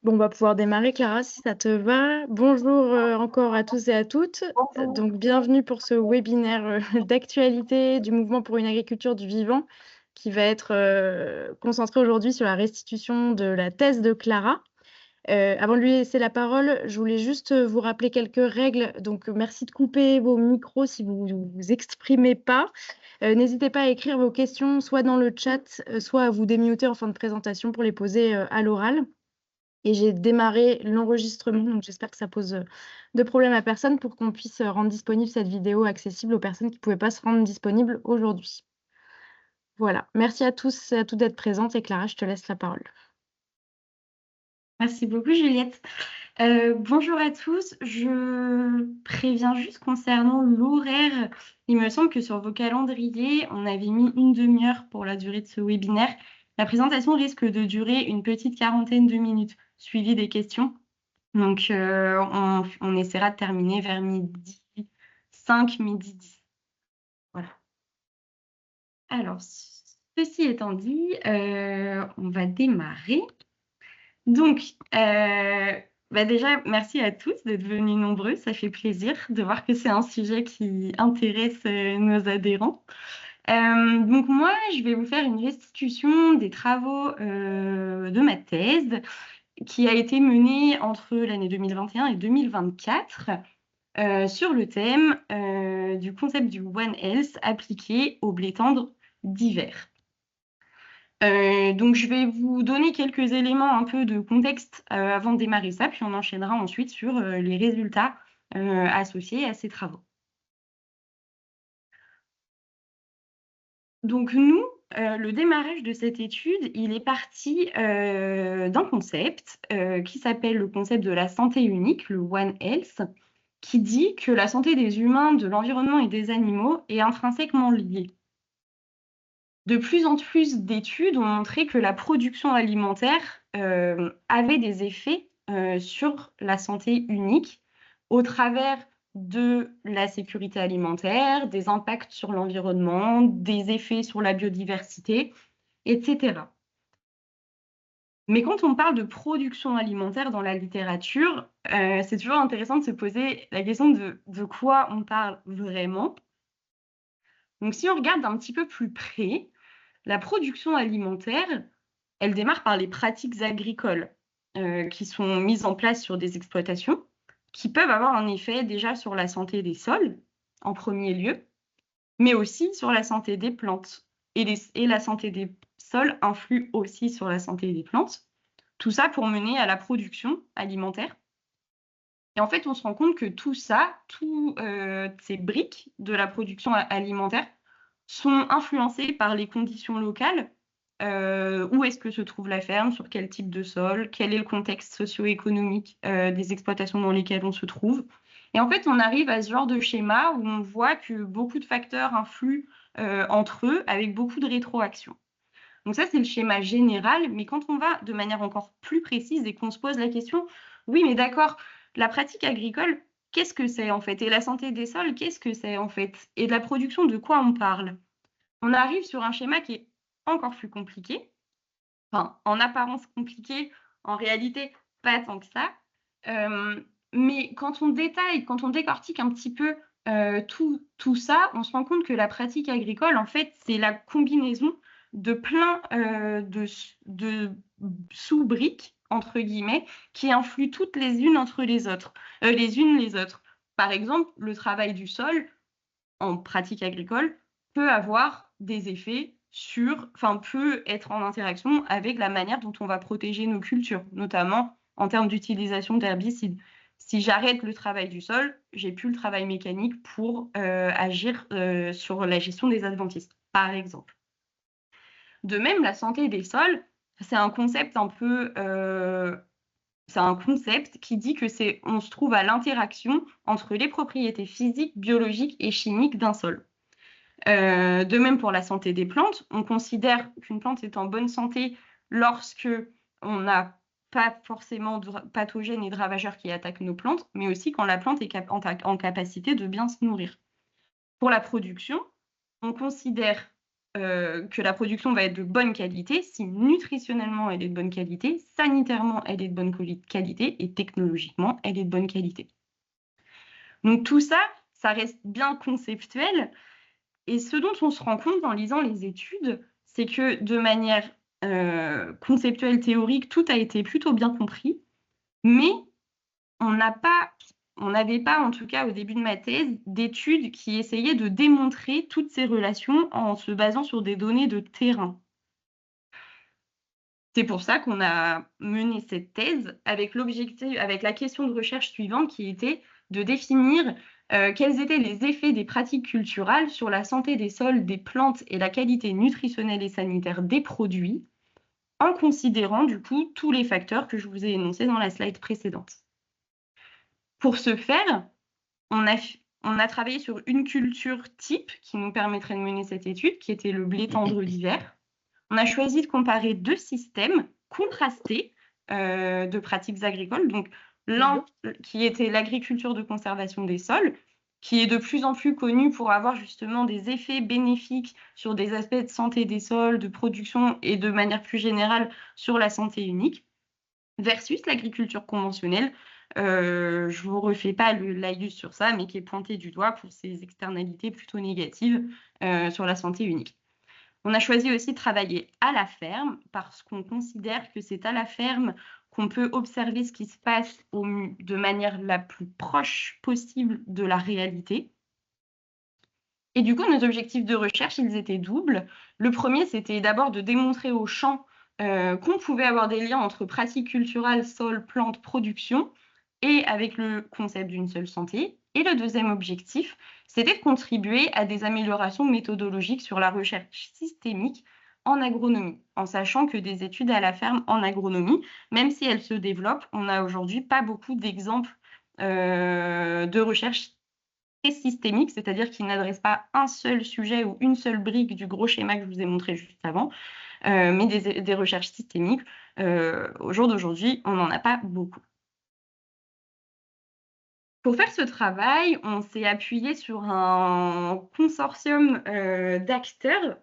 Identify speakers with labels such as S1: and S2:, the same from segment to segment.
S1: Bon, on va pouvoir démarrer, Clara, si ça te va. Bonjour encore à tous et à toutes. Donc, bienvenue pour ce webinaire d'actualité du Mouvement pour une agriculture du vivant qui va être concentré aujourd'hui sur la restitution de la thèse de Clara. Avant de lui laisser la parole, je voulais juste vous rappeler quelques règles. Donc, merci de couper vos micros si vous ne vous exprimez pas. N'hésitez pas à écrire vos questions soit dans le chat, soit à vous démuter en fin de présentation pour les poser à l'oral. Et j'ai démarré l'enregistrement, donc j'espère que ça pose de problème à personne pour qu'on puisse rendre disponible cette vidéo accessible aux personnes qui ne pouvaient pas se rendre disponibles aujourd'hui. Voilà, merci à tous et à toutes d'être présentes et Clara, je te laisse la parole.
S2: Merci beaucoup, Juliette. Bonjour à tous. Je préviens juste concernant l'horaire. Il me semble que sur vos calendriers, on avait mis une demi-heure pour la durée de ce webinaire. La présentation risque de durer une petite quarantaine de minutes, suivie des questions. Donc, on essaiera de terminer vers midi 5, midi 10. Voilà. Alors, ceci étant dit, on va démarrer. Donc, déjà, merci à tous d'être venus nombreux. Ça fait plaisir de voir que c'est un sujet qui intéresse nos adhérents. Donc, moi, je vais vous faire une restitution des travaux de ma thèse qui a été menée entre l'année 2021 et 2024 sur le thème du concept du One Health appliqué au blé tendre d'hiver. Donc, je vais vous donner quelques éléments un peu de contexte avant de démarrer ça, puis on enchaînera ensuite sur les résultats associés à ces travaux. Donc, nous, le démarrage de cette étude, il est parti d'un concept qui s'appelle le concept de la santé unique, le One Health, qui dit que la santé des humains, de l'environnement et des animaux est intrinsèquement liée. De plus en plus d'études ont montré que la production alimentaire avait des effets sur la santé unique au travers de la sécurité alimentaire, des impacts sur l'environnement, des effets sur la biodiversité, etc. Mais quand on parle de production alimentaire dans la littérature, c'est toujours intéressant de se poser la question de quoi on parle vraiment. Donc si on regarde un petit peu plus près, la production alimentaire, elle démarre par les pratiques agricoles qui sont mises en place sur des exploitations, qui peuvent avoir un effet déjà sur la santé des sols, en premier lieu, mais aussi sur la santé des plantes. Et la santé des sols influe aussi sur la santé des plantes. Tout ça pour mener à la production alimentaire. Et en fait, on se rend compte que tout ça, toutes ces briques de la production alimentaire sont influencées par les conditions locales. Où est-ce que se trouve la ferme, sur quel type de sol, quel est le contexte socio-économique des exploitations dans lesquelles on se trouve. Et en fait, on arrive à ce genre de schéma où on voit que beaucoup de facteurs influent entre eux avec beaucoup de rétroaction. Donc ça, c'est le schéma général, mais quand on va de manière encore plus précise et qu'on se pose la question, oui, mais d'accord, la pratique agricole, qu'est-ce que c'est en fait? Et la santé des sols, qu'est-ce que c'est en fait? Et de la production, de quoi on parle? On arrive sur un schéma qui est encore plus compliqué, enfin, en apparence compliqué, en réalité, pas tant que ça. Mais quand on détaille, quand on décortique un petit peu tout ça, on se rend compte que la pratique agricole, en fait, c'est la combinaison de plein de sous-briques, entre guillemets, qui influent toutes les unes entre les autres, les unes les autres. Par exemple, le travail du sol en pratique agricole peut avoir des effets peut être en interaction avec la manière dont on va protéger nos cultures, notamment en termes d'utilisation d'herbicides. Si j'arrête le travail du sol, j'ai plus le travail mécanique pour agir sur la gestion des adventistes, par exemple. De même, la santé des sols, c'est un concept c'est un concept qui dit que on se trouve à l'interaction entre les propriétés physiques, biologiques et chimiques d'un sol. De même pour la santé des plantes, on considère qu'une plante est en bonne santé lorsque on n'a pas forcément de pathogènes et de ravageurs qui attaquent nos plantes, mais aussi quand la plante est en capacité de bien se nourrir. Pour la production, on considère que la production va être de bonne qualité si nutritionnellement elle est de bonne qualité, sanitairement elle est de bonne qualité et technologiquement elle est de bonne qualité. Donc tout ça, ça reste bien conceptuel. Et ce dont on se rend compte en lisant les études, c'est que de manière conceptuelle, théorique, tout a été plutôt bien compris, mais on n'avait pas, en tout cas au début de ma thèse, d'études qui essayaient de démontrer toutes ces relations en se basant sur des données de terrain. C'est pour ça qu'on a mené cette thèse avec la question de recherche suivante qui était de définir quels étaient les effets des pratiques culturales sur la santé des sols, des plantes et la qualité nutritionnelle et sanitaire des produits, en considérant du coup tous les facteurs que je vous ai énoncés dans la slide précédente. Pour ce faire, on a travaillé sur une culture type qui nous permettrait de mener cette étude, qui était le blé tendre d'hiver. On a choisi de comparer 2 systèmes contrastés de pratiques agricoles. Donc, l'un qui était l'agriculture de conservation des sols, qui est de plus en plus connu pour avoir justement des effets bénéfiques sur des aspects de santé des sols, de production et de manière plus générale sur la santé unique, versus l'agriculture conventionnelle. Je ne vous refais pas le laïus sur ça, mais qui est pointé du doigt pour ses externalités plutôt négatives sur la santé unique. On a choisi aussi de travailler à la ferme parce qu'on considère que c'est à la ferme qu'on peut observer ce qui se passe de manière la plus proche possible de la réalité. Et du coup, nos objectifs de recherche, ils étaient doubles. Le premier, c'était d'abord de démontrer au champ qu'on pouvait avoir des liens entre pratiques culturelles, sol, plantes, production, et avec le concept d'une seule santé. Et le deuxième objectif, c'était de contribuer à des améliorations méthodologiques sur la recherche systémique en agronomie, en sachant que des études à la ferme en agronomie, même si elles se développent, on n'a aujourd'hui pas beaucoup d'exemples de recherche très systémique, c'est-à-dire qui n'adresse pas un seul sujet ou une seule brique du gros schéma que je vous ai montré juste avant, mais des recherches systémiques. Au jour d'aujourd'hui, on n'en a pas beaucoup. Pour faire ce travail, on s'est appuyé sur un consortium d'acteurs.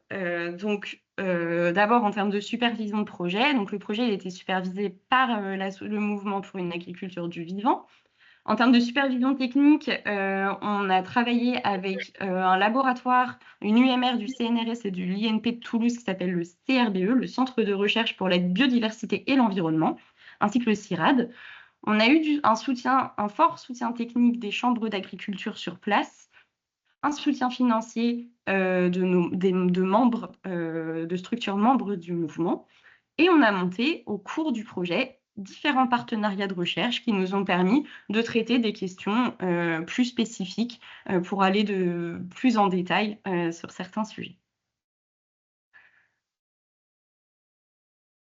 S2: D'abord en termes de supervision de projet. Donc, le projet il a été supervisé par le mouvement pour une agriculture du vivant. En termes de supervision technique, on a travaillé avec un laboratoire, une UMR du CNRS et de l'INP de Toulouse qui s'appelle le CRBE, le Centre de recherche pour la biodiversité et l'environnement, ainsi que le CIRAD. On a eu un fort soutien technique des chambres d'agriculture sur place, un soutien financier de membres, de structures membres du mouvement, et on a monté au cours du projet différents partenariats de recherche qui nous ont permis de traiter des questions plus spécifiques pour aller de plus en détail sur certains sujets.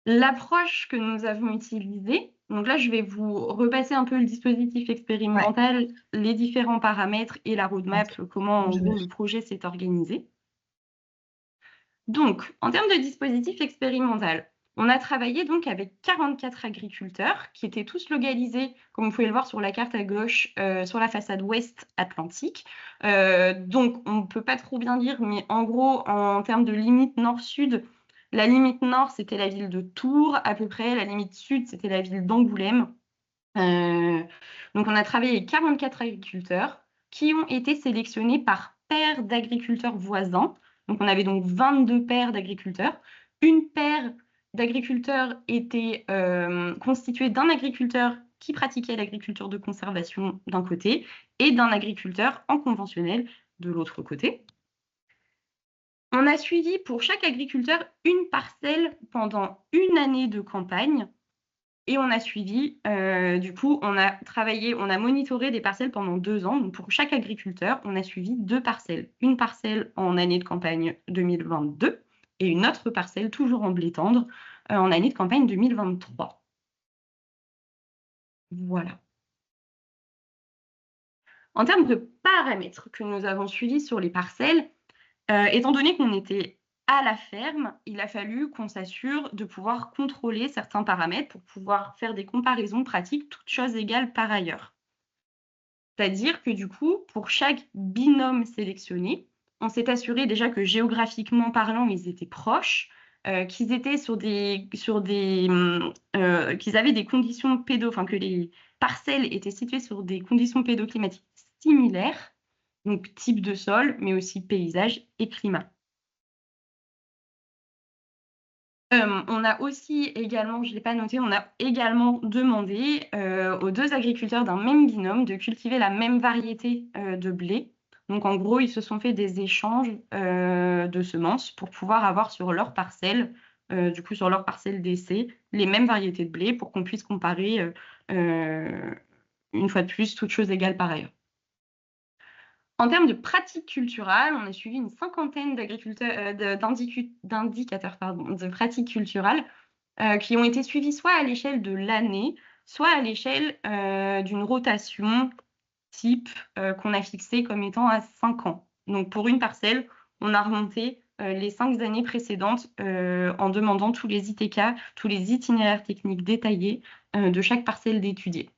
S2: L'approche que nous avons utilisée, donc là je vais vous repasser un peu le dispositif expérimental, les différents paramètres et la roadmap, comment en gros le projet s'est organisé. Donc, en termes de dispositif expérimental, on a travaillé donc avec 44 agriculteurs qui étaient tous localisés, comme vous pouvez le voir sur la carte à gauche, sur la façade ouest atlantique. Donc, on ne peut pas trop bien dire, mais en gros, en termes de limite nord-sud, la limite nord, c'était la ville de Tours, à peu près. La limite sud, c'était la ville d'Angoulême. Donc, on a travaillé avec 44 agriculteurs qui ont été sélectionnés par paires d'agriculteurs voisins. Donc, on avait donc 22 paires d'agriculteurs. Une paire d'agriculteurs était constituée d'un agriculteur qui pratiquait l'agriculture de conservation d'un côté et d'un agriculteur en conventionnel de l'autre côté. On a suivi pour chaque agriculteur une parcelle pendant une année de campagne. Et on a suivi, du coup, on a monitoré des parcelles pendant 2 ans. Donc, pour chaque agriculteur, on a suivi 2 parcelles. Une parcelle en année de campagne 2022 et une autre parcelle, toujours en blé tendre, en année de campagne 2023. Voilà. En termes de paramètres que nous avons suivis sur les parcelles, étant donné qu'on était à la ferme, il a fallu qu'on s'assure de pouvoir contrôler certains paramètres pour pouvoir faire des comparaisons pratiques, toutes choses égales par ailleurs. C'est-à-dire que du coup, pour chaque binôme sélectionné, on s'est assuré déjà que géographiquement parlant, ils étaient proches, qu'ils étaient qu'ils avaient des conditions enfin que les parcelles étaient situées sur des conditions pédoclimatiques similaires, donc type de sol, mais aussi paysage et climat. On a aussi également, je ne l'ai pas noté, on a également demandé aux 2 agriculteurs d'un même binôme de cultiver la même variété de blé. Donc en gros, ils se sont fait des échanges de semences pour pouvoir avoir sur leur parcelle, du coup sur leur parcelle d'essai, les mêmes variétés de blé pour qu'on puisse comparer, une fois de plus, toutes choses égales par ailleurs. En termes de pratiques culturales, on a suivi une cinquantaine d'indicateurs de pratiques culturales qui ont été suivis soit à l'échelle de l'année, soit à l'échelle d'une rotation type qu'on a fixée comme étant à 5 ans. Donc pour une parcelle, on a remonté les 5 années précédentes en demandant tous les ITK, tous les itinéraires techniques détaillés de chaque parcelle d'étudier.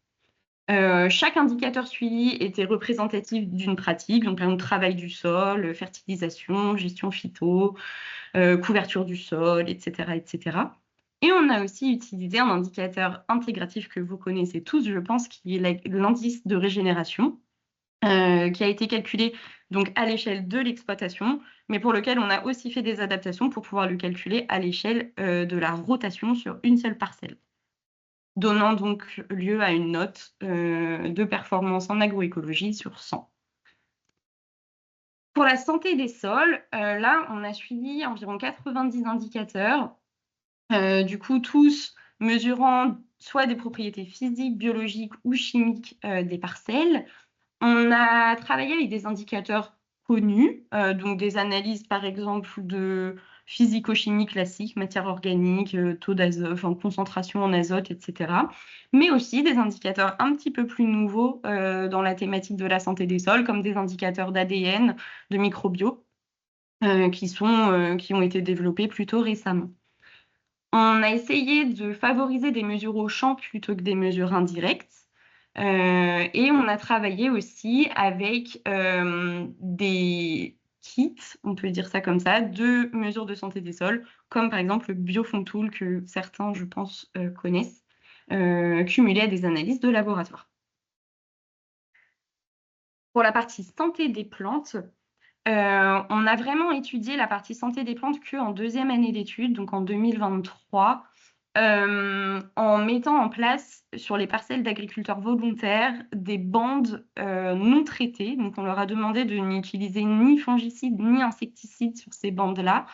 S2: Chaque indicateur suivi était représentatif d'une pratique, donc par exemple travail du sol, fertilisation, gestion phyto, couverture du sol, etc., etc. Et on a aussi utilisé un indicateur intégratif que vous connaissez tous, je pense, qui est l'indice de régénération, qui a été calculé donc à l'échelle de l'exploitation, mais pour lequel on a aussi fait des adaptations pour pouvoir le calculer à l'échelle de la rotation sur une seule parcelle, donnant donc lieu à une note de performance en agroécologie sur 100. Pour la santé des sols, là, on a suivi environ 90 indicateurs, du coup, tous mesurant soit des propriétés physiques, biologiques ou chimiques des parcelles. On a travaillé avec des indicateurs connus, donc des analyses, par exemple, de physico-chimie classique, matière organique, taux d'azote, enfin, concentration en azote, etc. Mais aussi des indicateurs un petit peu plus nouveaux dans la thématique de la santé des sols, comme des indicateurs d'ADN, de microbio, qui ont été développés plutôt récemment. On a essayé de favoriser des mesures au champ plutôt que des mesures indirectes. Et on a travaillé aussi avec des kits, on peut dire ça comme ça, de mesures de santé des sols, comme par exemple le Biofontool que certains, je pense, connaissent, cumulé à des analyses de laboratoire. Pour la partie santé des plantes, on a vraiment étudié la partie santé des plantes qu'en 2e année d'études, donc en 2023, en mettant en place sur les parcelles d'agriculteurs volontaires des bandes non traitées. Donc on leur a demandé de n'utiliser ni fongicides ni insecticides sur ces bandes-là.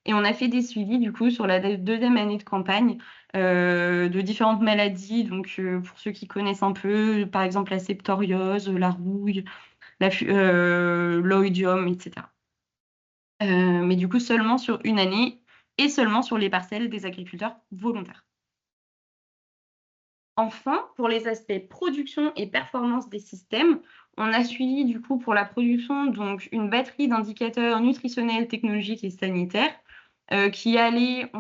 S2: Et on a fait des suivis du coup sur la 2e année de campagne de différentes maladies. Donc pour ceux qui connaissent un peu, par exemple la septoriose, la rouille, l'oïdium, etc. Mais du coup seulement sur une année et seulement sur les parcelles des agriculteurs volontaires. Enfin, pour les aspects production et performance des systèmes, on a suivi du coup pour la production donc une batterie d'indicateurs nutritionnels, technologiques et sanitaires qui allaient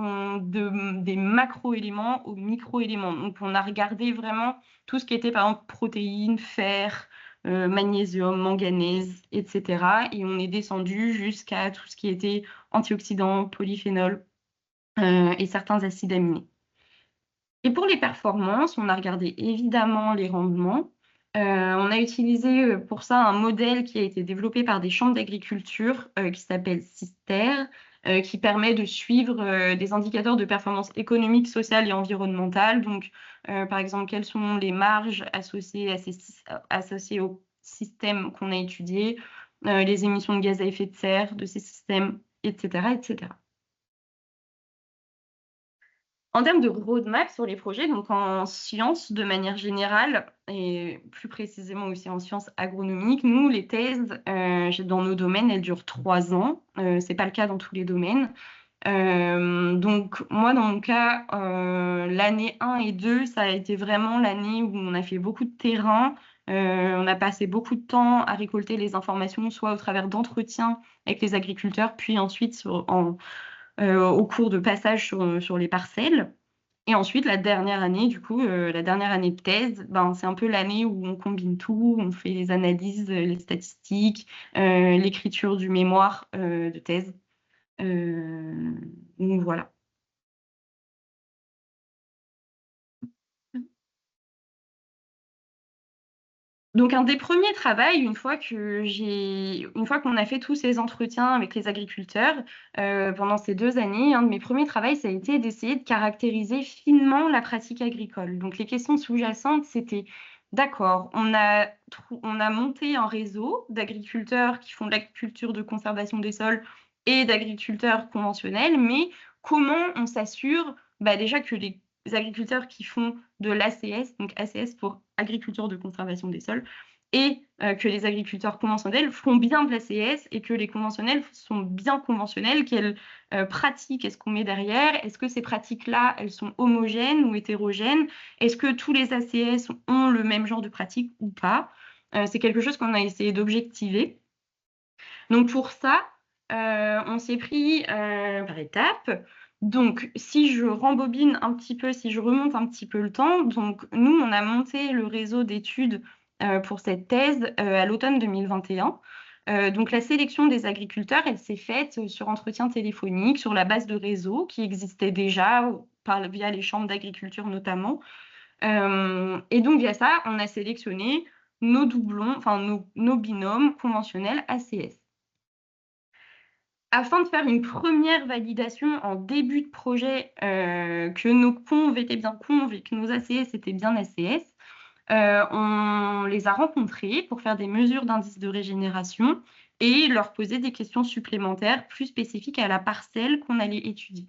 S2: des macro-éléments aux micro-éléments. Donc on a regardé vraiment tout ce qui était par exemple protéines, fer, magnésium, manganèse, etc. Et on est descendu jusqu'à tout ce qui était antioxydants, polyphénols et certains acides aminés. Et pour les performances, on a regardé évidemment les rendements. On a utilisé pour ça un modèle qui a été développé par des chambres d'agriculture qui s'appelle SISTER, qui permet de suivre des indicateurs de performance économique, sociale et environnementale. Donc, par exemple, quelles sont les marges associées au système qu'on a étudié, les émissions de gaz à effet de serre de ces systèmes, etc., etc. En termes de roadmap sur les projets, donc en sciences de manière générale, et plus précisément aussi en sciences agronomiques, nous, les thèses dans nos domaines, elles durent 3 ans. C'est pas le cas dans tous les domaines. Donc moi, dans mon cas, l'année 1 et 2, ça a été vraiment l'année où on a fait beaucoup de terrain. On a passé beaucoup de temps à récolter les informations, soit au travers d'entretiens avec les agriculteurs, puis ensuite au cours de passage sur les parcelles. Et ensuite, la dernière année, du coup, la dernière année de thèse, ben, c'est un peu l'année où on combine tout, on fait les analyses, les statistiques, l'écriture du mémoire de thèse. Donc voilà. Donc un des premiers travails, une fois qu'on a fait tous ces entretiens avec les agriculteurs, pendant ces 2 années, un de mes premiers travaux, ça a été d'essayer de caractériser finement la pratique agricole. Donc les questions sous-jacentes, c'était: d'accord, on a monté un réseau d'agriculteurs qui font de l'agriculture de conservation des sols et d'agriculteurs conventionnels, mais comment on s'assure, bah, déjà que les agriculteurs qui font de l'ACS, donc ACS pour agriculture de conservation des sols, et que les agriculteurs conventionnels font bien de l'ACS et que les conventionnels sont bien conventionnels, quelles pratiques est-ce qu'on met derrière? Est-ce que ces pratiques-là, elles sont homogènes ou hétérogènes? Est-ce que tous les ACS ont le même genre de pratique ou pas? C'est quelque chose qu'on a essayé d'objectiver. Donc pour ça, on s'est pris par étapes. Donc si je rembobine un petit peu, si je remonte un petit peu le temps, donc nous, on a monté le réseau d'études pour cette thèse à l'automne 2021. Donc la sélection des agriculteurs, elle s'est faite sur entretien téléphonique, sur la base de réseaux qui existaient déjà via les chambres d'agriculture notamment. Et donc via ça, on a sélectionné nos doublons, enfin nos binômes conventionnels ACS. Afin de faire une première validation en début de projet, que nos conves étaient bien conves et que nos ACS étaient bien ACS, on les a rencontrés pour faire des mesures d'indice de régénération et leur poser des questions supplémentaires plus spécifiques à la parcelle qu'on allait étudier.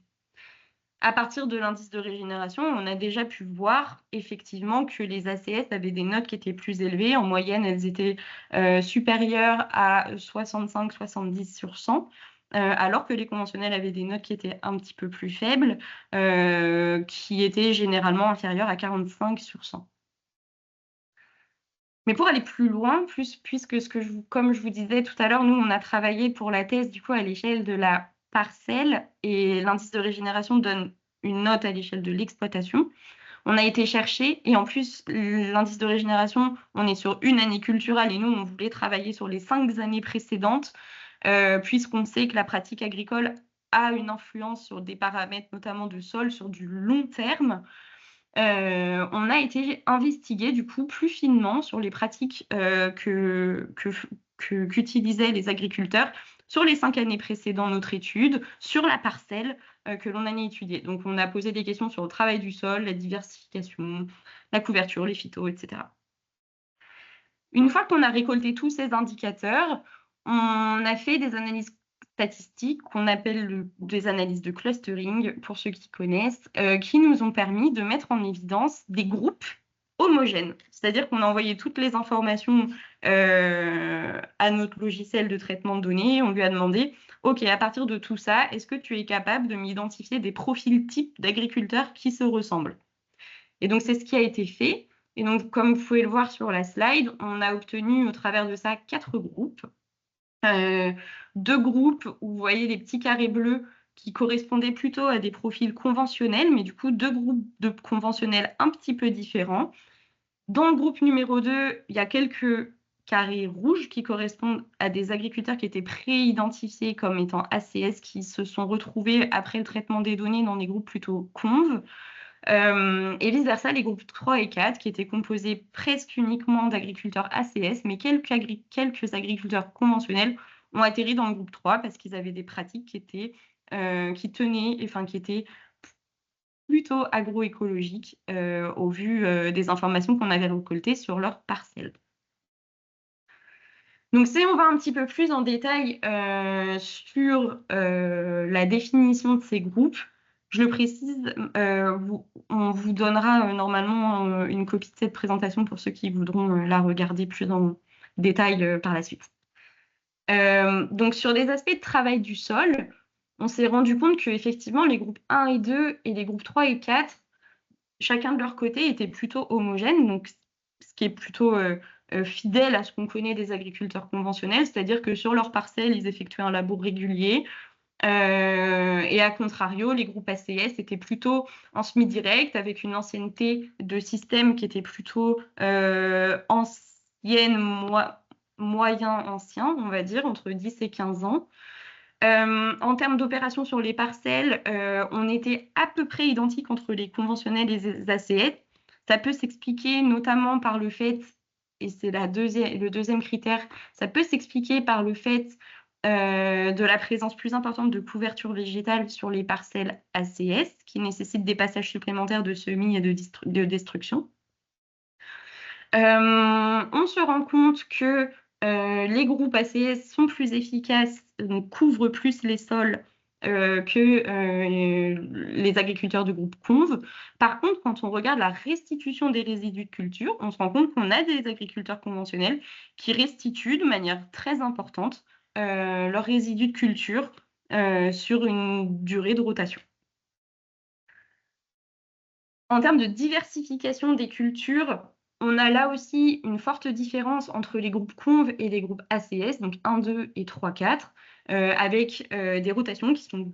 S2: À partir de l'indice de régénération, on a déjà pu voir effectivement que les ACS avaient des notes qui étaient plus élevées. En moyenne, elles étaient supérieures à 65-70 sur 100. Alors que les conventionnels avaient des notes qui étaient un petit peu plus faibles, qui étaient généralement inférieures à 45 sur 100. Mais pour aller plus loin, puisque comme je vous disais tout à l'heure, nous, on a travaillé pour la thèse du coup à l'échelle de la parcelle et l'indice de régénération donne une note à l'échelle de l'exploitation. On a été chercher et en plus, l'indice de régénération, on est sur une année culturelle et nous, on voulait travailler sur les 5 années précédentes, puisqu'on sait que la pratique agricole a une influence sur des paramètres, notamment de sol, sur du long terme. On a été investiguer du coup plus finement sur les pratiques qu'utilisaient les agriculteurs sur les 5 années précédant notre étude, sur la parcelle que l'on allait étudier. Donc on a posé des questions sur le travail du sol, la diversification, la couverture, les phytos, etc. Une fois qu'on a récolté tous ces indicateurs, on a fait des analyses statistiques qu'on appelle des analyses de clustering, pour ceux qui connaissent, qui nous ont permis de mettre en évidence des groupes homogènes. C'est-à-dire qu'on a envoyé toutes les informations à notre logiciel de traitement de données. On lui a demandé, OK, à partir de tout ça, est-ce que tu es capable de m'identifier des profils types d'agriculteurs qui se ressemblent? Et donc, c'est ce qui a été fait. Et donc, comme vous pouvez le voir sur la slide, on a obtenu au travers de ça 4 groupes. 2 groupes où vous voyez les petits carrés bleus qui correspondaient plutôt à des profils conventionnels, mais du coup 2 groupes de conventionnels un petit peu différents. Dans le groupe numéro 2, il y a quelques carrés rouges qui correspondent à des agriculteurs qui étaient pré-identifiés comme étant ACS, qui se sont retrouvés après le traitement des données dans des groupes plutôt conv. Et vice-versa, les groupes 3 et 4, qui étaient composés presque uniquement d'agriculteurs ACS, mais quelques agriculteurs conventionnels ont atterri dans le groupe 3 parce qu'ils avaient des pratiques qui étaient plutôt agroécologiques au vu des informations qu'on avait récoltées sur leur parcelle. Donc, si on va un petit peu plus en détail sur la définition de ces groupes, je le précise, on vous donnera normalement une copie de cette présentation pour ceux qui voudront la regarder plus en détail par la suite. Donc, sur les aspects de travail du sol, on s'est rendu compte qu'effectivement, les groupes 1 et 2 et les groupes 3 et 4, chacun de leur côté était plutôt homogène, donc ce qui est plutôt fidèle à ce qu'on connaît des agriculteurs conventionnels, c'est-à-dire que sur leur parcelle, ils effectuaient un labour régulier, Et à contrario, les groupes ACS étaient plutôt en semi-direct, avec une ancienneté de système qui était plutôt ancienne, moyen ancien, on va dire, entre 10 et 15 ans. En termes d'opérations sur les parcelles, on était à peu près identiques entre les conventionnels et les ACS. Ça peut s'expliquer notamment par le fait, et c'est le deuxième critère, ça peut s'expliquer par le fait de la présence plus importante de couverture végétale sur les parcelles ACS, qui nécessitent des passages supplémentaires de semis et de destruction. On se rend compte que les groupes ACS sont plus efficaces, donc couvrent plus les sols que les agriculteurs du groupe Conv. Par contre, quand on regarde la restitution des résidus de culture, on se rend compte qu'on a des agriculteurs conventionnels qui restituent de manière très importante leurs résidus de culture sur une durée de rotation. En termes de diversification des cultures, on a là aussi une forte différence entre les groupes Conv et les groupes ACS, donc 1, 2 et 3, 4, avec des rotations qui sont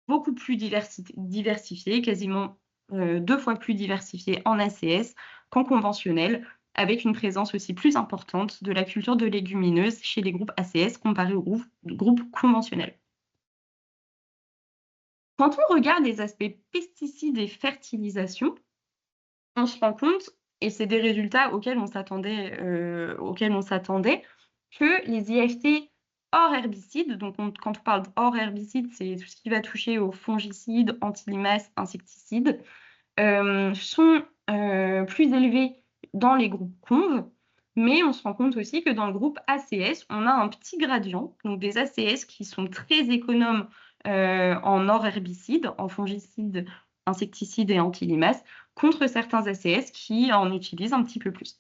S2: beaucoup plus diversifiées, quasiment 2 fois plus diversifiées en ACS qu'en conventionnel, avec une présence aussi plus importante de la culture de légumineuses chez les groupes ACS comparé aux groupes conventionnels. Quand on regarde les aspects pesticides et fertilisation, on se rend compte, et c'est des résultats auxquels on s'attendait, que les IFT hors herbicides, donc quand on parle hors herbicides, c'est tout ce qui va toucher aux fongicides, anti-limaces, insecticides, sont plus élevés dans les groupes Conv, mais on se rend compte aussi que dans le groupe ACS, on a un petit gradient, donc des ACS qui sont très économes en hors herbicides, en fongicides, insecticides et anti-limaces, contre certains ACS qui en utilisent un petit peu plus.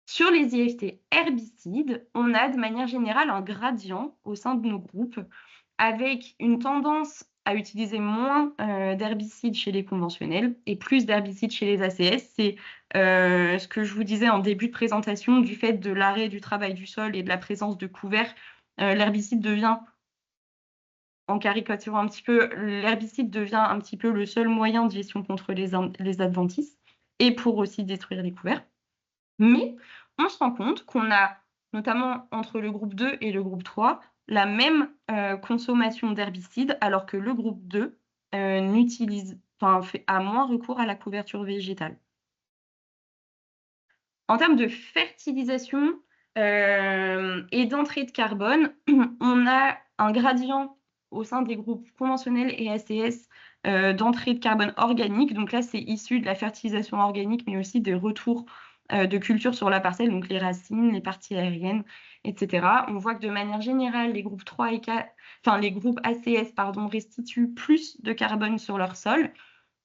S2: Sur les IFT herbicides, on a de manière générale un gradient au sein de nos groupes, avec une tendance à utiliser moins d'herbicides chez les conventionnels et plus d'herbicides chez les ACS. C'est ce que je vous disais en début de présentation, du fait de l'arrêt du travail du sol et de la présence de couverts, l'herbicide devient, en caricaturant un petit peu, l'herbicide devient un petit peu le seul moyen de gestion contre les adventices et pour aussi détruire les couverts. Mais on se rend compte qu'on a, notamment entre le groupe 2 et le groupe 3, la même consommation d'herbicides, alors que le groupe 2 a moins recours à la couverture végétale. En termes de fertilisation et d'entrée de carbone, on a un gradient au sein des groupes conventionnels et ACS d'entrée de carbone organique. Donc là, c'est issu de la fertilisation organique, mais aussi des retours de culture sur la parcelle, donc les racines, les parties aériennes, etc. On voit que de manière générale, les groupes 3 et 4, enfin les groupes ACS, restituent plus de carbone sur leur sol,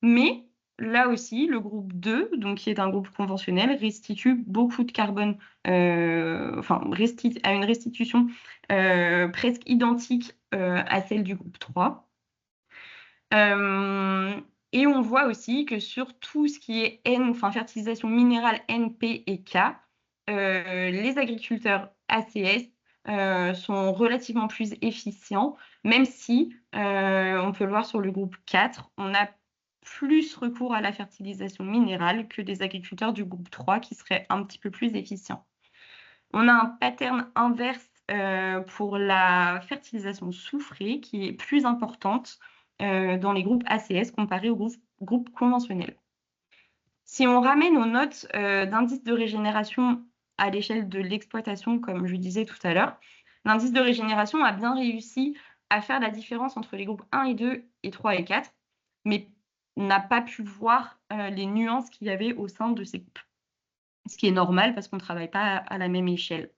S2: mais là aussi, le groupe 2, donc qui est un groupe conventionnel, restitue beaucoup de carbone, à une restitution presque identique à celle du groupe 3. Et on voit aussi que sur tout ce qui est fertilisation minérale N, P et K, les agriculteurs ACS sont relativement plus efficients, même si, on peut le voir sur le groupe 4, on a plus recours à la fertilisation minérale que des agriculteurs du groupe 3 qui seraient un petit peu plus efficients. On a un pattern inverse pour la fertilisation soufrée qui est plus importante dans les groupes ACS comparé aux groupes conventionnels. Si on ramène aux notes d'indice de régénération à l'échelle de l'exploitation, comme je disais tout à l'heure, l'indice de régénération a bien réussi à faire la différence entre les groupes 1 et 2 et 3 et 4, mais n'a pas pu voir les nuances qu'il y avait au sein de ces groupes. Ce qui est normal parce qu'on ne travaille pas à la même échelle.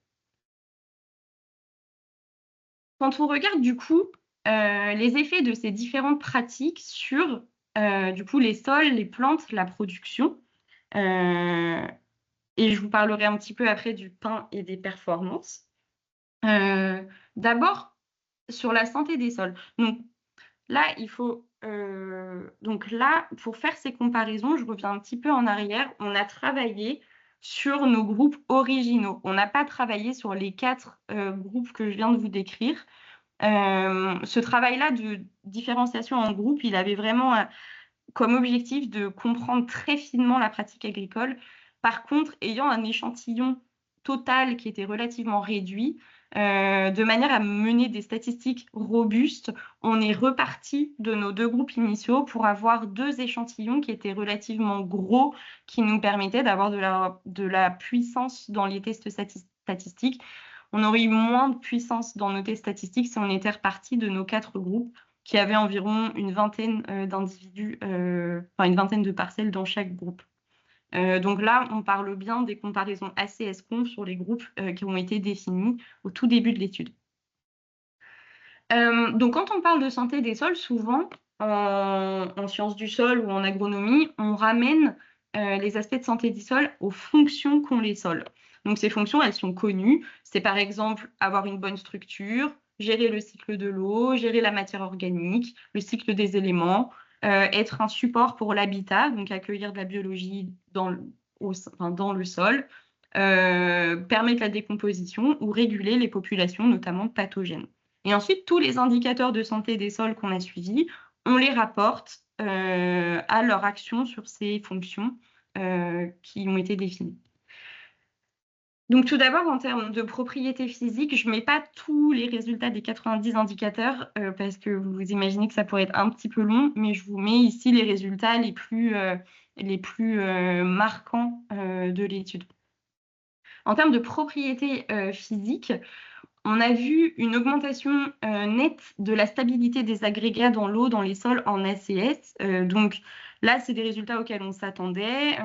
S2: Quand on regarde du coup les effets de ces différentes pratiques sur du coup les sols, les plantes, la production, et je vous parlerai un petit peu après du pain et des performances. D'abord, sur la santé des sols. Donc là, pour faire ces comparaisons, je reviens un petit peu en arrière. On a travaillé sur nos groupes originaux. On n'a pas travaillé sur les 4 groupes que je viens de vous décrire. Ce travail-là de différenciation en groupe, il avait vraiment comme objectif de comprendre très finement la pratique agricole. Par contre, ayant un échantillon total qui était relativement réduit, de manière à mener des statistiques robustes, on est reparti de nos 2 groupes initiaux pour avoir 2 échantillons qui étaient relativement gros, qui nous permettaient d'avoir de la puissance dans les tests statistiques. On aurait eu moins de puissance dans nos tests statistiques si on était reparti de nos 4 groupes qui avaient environ une vingtaine d'individus, enfin une vingtaine de parcelles dans chaque groupe. Donc là, on parle bien des comparaisons assez escomptes sur les groupes qui ont été définis au tout début de l'étude. Donc quand on parle de santé des sols, souvent, en sciences du sol ou en agronomie, on ramène les aspects de santé des sols aux fonctions qu'ont les sols. Donc ces fonctions, elles sont connues. C'est par exemple avoir une bonne structure, gérer le cycle de l'eau, gérer la matière organique, le cycle des éléments, être un support pour l'habitat, donc accueillir de la biologie dans le sol, permettre la décomposition ou réguler les populations, notamment pathogènes. Et ensuite, tous les indicateurs de santé des sols qu'on a suivis, on les rapporte à leur action sur ces fonctions qui ont été définies. Donc tout d'abord, en termes de propriétés physiques, je ne mets pas tous les résultats des 90 indicateurs parce que vous imaginez que ça pourrait être un petit peu long, mais je vous mets ici les résultats les plus marquants de l'étude. En termes de propriétés physiques, on a vu une augmentation nette de la stabilité des agrégats dans l'eau, dans les sols en ACS. Donc là, c'est des résultats auxquels on s'attendait.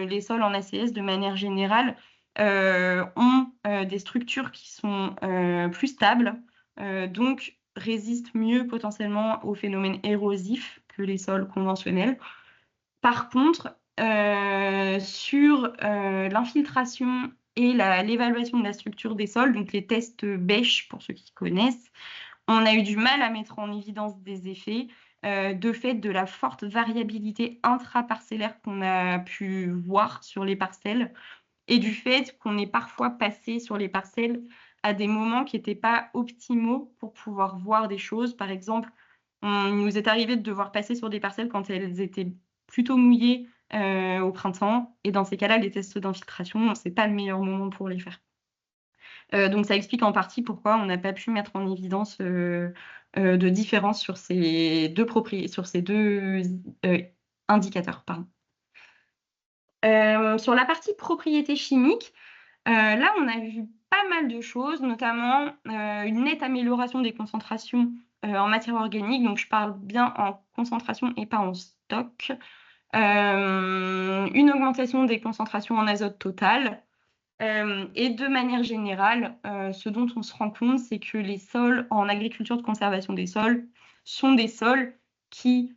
S2: Les sols en ACS, de manière générale, ont des structures qui sont plus stables, donc résistent mieux potentiellement aux phénomènes érosifs que les sols conventionnels. Par contre, sur l'infiltration et l'évaluation de la structure des sols, donc les tests Bech pour ceux qui connaissent, on a eu du mal à mettre en évidence des effets de fait de la forte variabilité intraparcellaire qu'on a pu voir sur les parcelles et du fait qu'on est parfois passé sur les parcelles à des moments qui n'étaient pas optimaux pour pouvoir voir des choses. Par exemple, il nous est arrivé de devoir passer sur des parcelles quand elles étaient plutôt mouillées au printemps. Et dans ces cas-là, les tests d'infiltration, ce n'est pas le meilleur moment pour les faire. Donc ça explique en partie pourquoi on n'a pas pu mettre en évidence de différence sur ces deux indicateurs. Pardon. Sur la partie propriété chimique, là, on a vu pas mal de choses, notamment une nette amélioration des concentrations en matière organique. Donc, je parle bien en concentration et pas en stock. Une augmentation des concentrations en azote total. Et de manière générale, ce dont on se rend compte, c'est que les sols en agriculture de conservation des sols sont des sols qui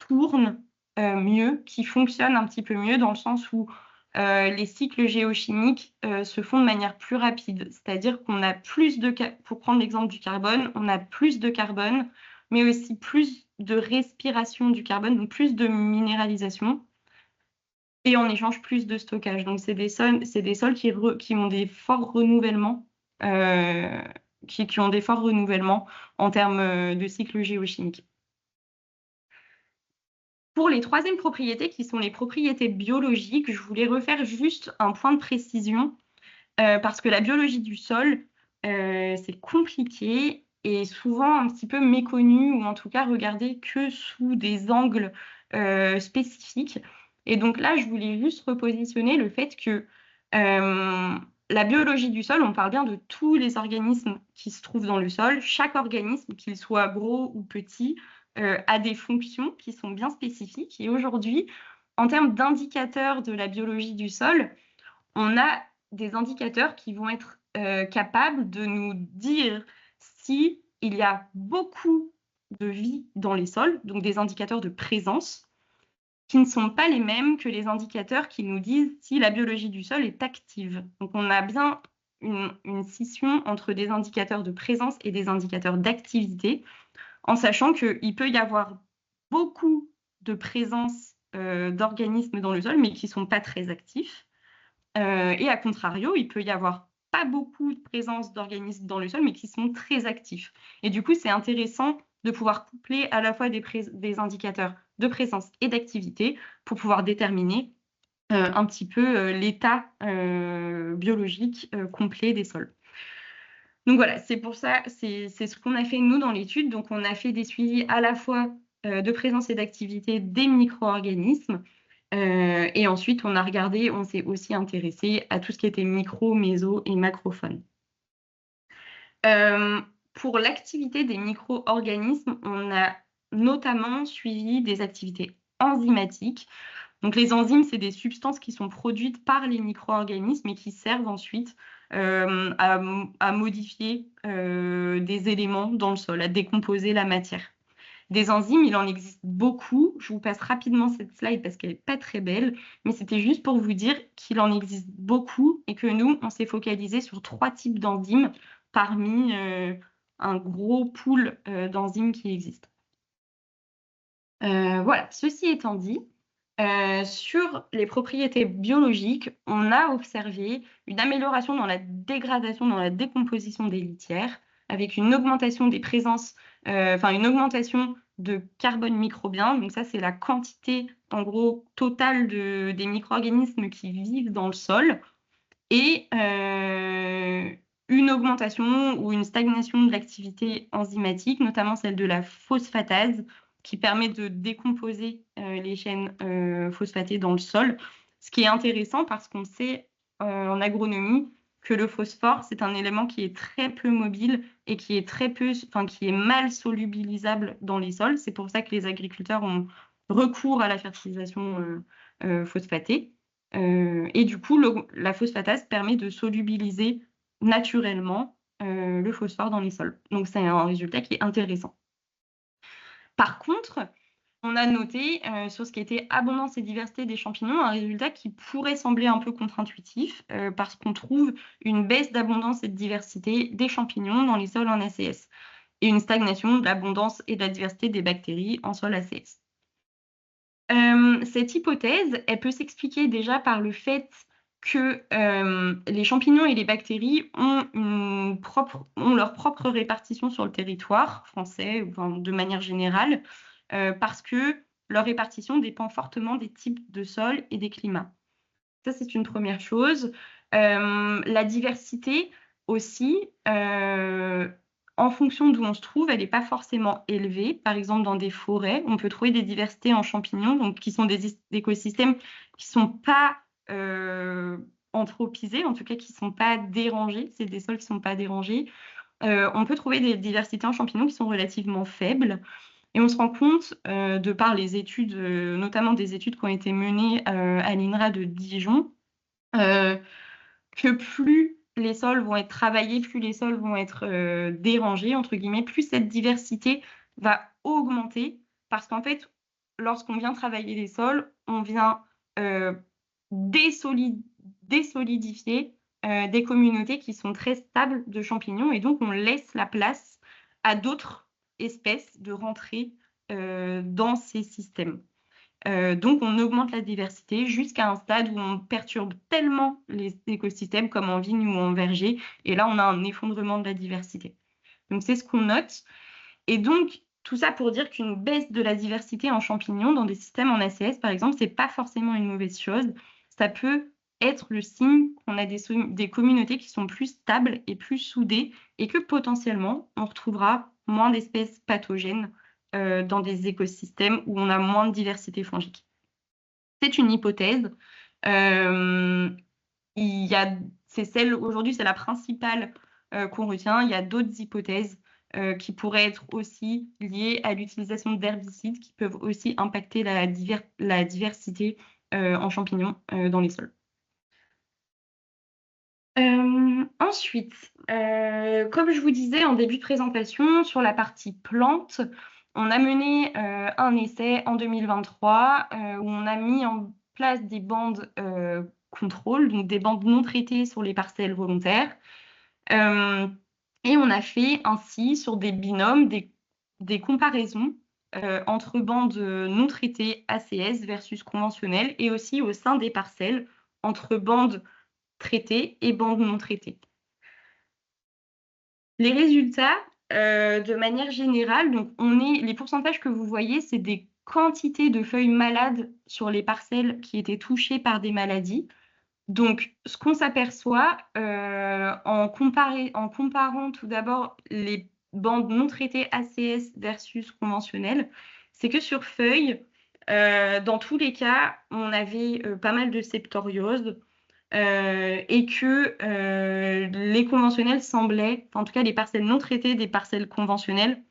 S2: tournent mieux, qui fonctionnent un petit peu mieux dans le sens où les cycles géochimiques se font de manière plus rapide. C'est-à-dire qu'on a plus de, pour prendre l'exemple du carbone, on a plus de carbone, mais aussi plus de respiration du carbone, donc plus de minéralisation. Et en échange, plus de stockage. Donc, c'est des sols qui ont des forts renouvellements, qui ont des forts renouvellements en termes de cycle géochimique. Pour les troisièmes propriétés, qui sont les propriétés biologiques, je voulais refaire juste un point de précision, parce que la biologie du sol, c'est compliqué et souvent un petit peu méconnu, ou en tout cas regardé que sous des angles spécifiques. Et donc là, je voulais juste repositionner le fait que la biologie du sol, on parle bien de tous les organismes qui se trouvent dans le sol. Chaque organisme, qu'il soit gros ou petit, a des fonctions qui sont bien spécifiques. Et aujourd'hui, en termes d'indicateurs de la biologie du sol, on a des indicateurs qui vont être capables de nous dire s'il y a beaucoup de vie dans les sols, donc des indicateurs de présence, qui ne sont pas les mêmes que les indicateurs qui nous disent si la biologie du sol est active. Donc on a bien une scission entre des indicateurs de présence et des indicateurs d'activité, en sachant qu'il peut y avoir beaucoup de présence d'organismes dans le sol, mais qui ne sont pas très actifs. Et à contrario, il peut y avoir pas beaucoup de présence d'organismes dans le sol, mais qui sont très actifs. Et du coup, c'est intéressant de pouvoir coupler à la fois des indicateurs de présence et d'activité pour pouvoir déterminer un petit peu l'état biologique complet des sols. Donc voilà, c'est pour ça, c'est ce qu'on a fait nous dans l'étude. Donc on a fait des suivis à la fois de présence et d'activité des micro-organismes. Et ensuite, on s'est aussi intéressé à tout ce qui était micro, méso et macrofaune. Pour l'activité des micro-organismes, on a notamment suivi des activités enzymatiques. Donc les enzymes, c'est des substances qui sont produites par les micro-organismes et qui servent ensuite à modifier des éléments dans le sol, à décomposer la matière. Des enzymes, il en existe beaucoup. Je vous passe rapidement cette slide parce qu'elle n'est pas très belle, mais c'était juste pour vous dire qu'il en existe beaucoup et que nous, on s'est focalisé sur 3 types d'enzymes parmi un gros pool d'enzymes qui existent. Voilà, ceci étant dit, sur les propriétés biologiques, on a observé une amélioration dans la dégradation, dans la décomposition des litières, avec une augmentation des présences, une augmentation de carbone microbien. Donc ça, c'est la quantité, en gros, totale des micro-organismes qui vivent dans le sol. Et une augmentation ou une stagnation de l'activité enzymatique, notamment celle de la phosphatase, qui permet de décomposer les chaînes phosphatées dans le sol. Ce qui est intéressant parce qu'on sait en agronomie que le phosphore, c'est un élément qui est très peu mobile et qui est mal solubilisable dans les sols. C'est pour ça que les agriculteurs ont recours à la fertilisation phosphatée. Et du coup, la phosphatase permet de solubiliser naturellement le phosphore dans les sols. Donc, c'est un résultat qui est intéressant. Par contre, on a noté sur ce qui était abondance et diversité des champignons, un résultat qui pourrait sembler un peu contre-intuitif parce qu'on trouve une baisse d'abondance et de diversité des champignons dans les sols en ACS et une stagnation de l'abondance et de la diversité des bactéries en sol ACS. Cette hypothèse, elle peut s'expliquer déjà par le fait que les champignons et les bactéries ont leur propre répartition sur le territoire français, enfin, de manière générale, parce que leur répartition dépend fortement des types de sols et des climats. Ça, c'est une première chose. La diversité aussi, en fonction d'où on se trouve, elle n'est pas forcément élevée. Par exemple, dans des forêts, on peut trouver des diversités en champignons, donc qui sont des écosystèmes qui ne sont pas anthropisés, en tout cas qui ne sont pas dérangés. C'est des sols qui ne sont pas dérangés. On peut trouver des diversités en champignons qui sont relativement faibles. Et on se rend compte, de par les études, notamment des études qui ont été menées à l'INRA de Dijon, que plus les sols vont être travaillés, plus les sols vont être dérangés, entre guillemets, plus cette diversité va augmenter. Parce qu'en fait, lorsqu'on vient travailler les sols, on vient désolidifier des communautés qui sont très stables de champignons et donc on laisse la place à d'autres espèces de rentrer dans ces systèmes. Donc, on augmente la diversité jusqu'à un stade où on perturbe tellement les écosystèmes comme en vigne ou en verger. Et là, on a un effondrement de la diversité. Donc, c'est ce qu'on note. Et donc, tout ça pour dire qu'une baisse de la diversité en champignons dans des systèmes en ACS, par exemple, ce n'est pas forcément une mauvaise chose. Ça peut être le signe qu'on a des communautés qui sont plus stables et plus soudées et que potentiellement, on retrouvera moins d'espèces pathogènes dans des écosystèmes où on a moins de diversité fongique. C'est une hypothèse. Aujourd'hui, c'est la principale qu'on retient. Il y a d'autres hypothèses qui pourraient être aussi liées à l'utilisation d'herbicides qui peuvent aussi impacter la diversité en champignons dans les sols. Ensuite, comme je vous disais en début de présentation, sur la partie plantes, on a mené un essai en 2023 où on a mis en place des bandes contrôle, donc des bandes non traitées sur les parcelles volontaires. Et on a fait ainsi sur des binômes des comparaisons entre bandes non traitées ACS versus conventionnelles et aussi au sein des parcelles entre bandes traitées et bandes non traitées. Les résultats, de manière générale, donc les pourcentages que vous voyez, c'est des quantités de feuilles malades sur les parcelles qui étaient touchées par des maladies. Donc, ce qu'on s'aperçoit, en comparant tout d'abord les bandes non traitées ACS versus conventionnelles, c'est que sur feuilles, dans tous les cas, on avait pas mal de septoriose, et que les conventionnels semblaient, en tout cas les parcelles non traitées des parcelles conventionnelles,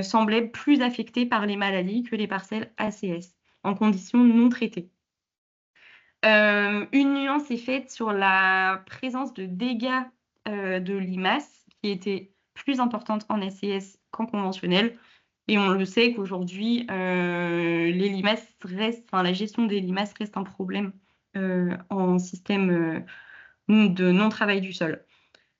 S2: semblaient plus affectées par les maladies que les parcelles ACS en conditions non traitées. Une nuance est faite sur la présence de dégâts de limaces qui étaient plus importantes en ACS qu'en conventionnel. Et on le sait qu'aujourd'hui, les limaces la gestion des limaces reste un problème en système de non-travail du sol.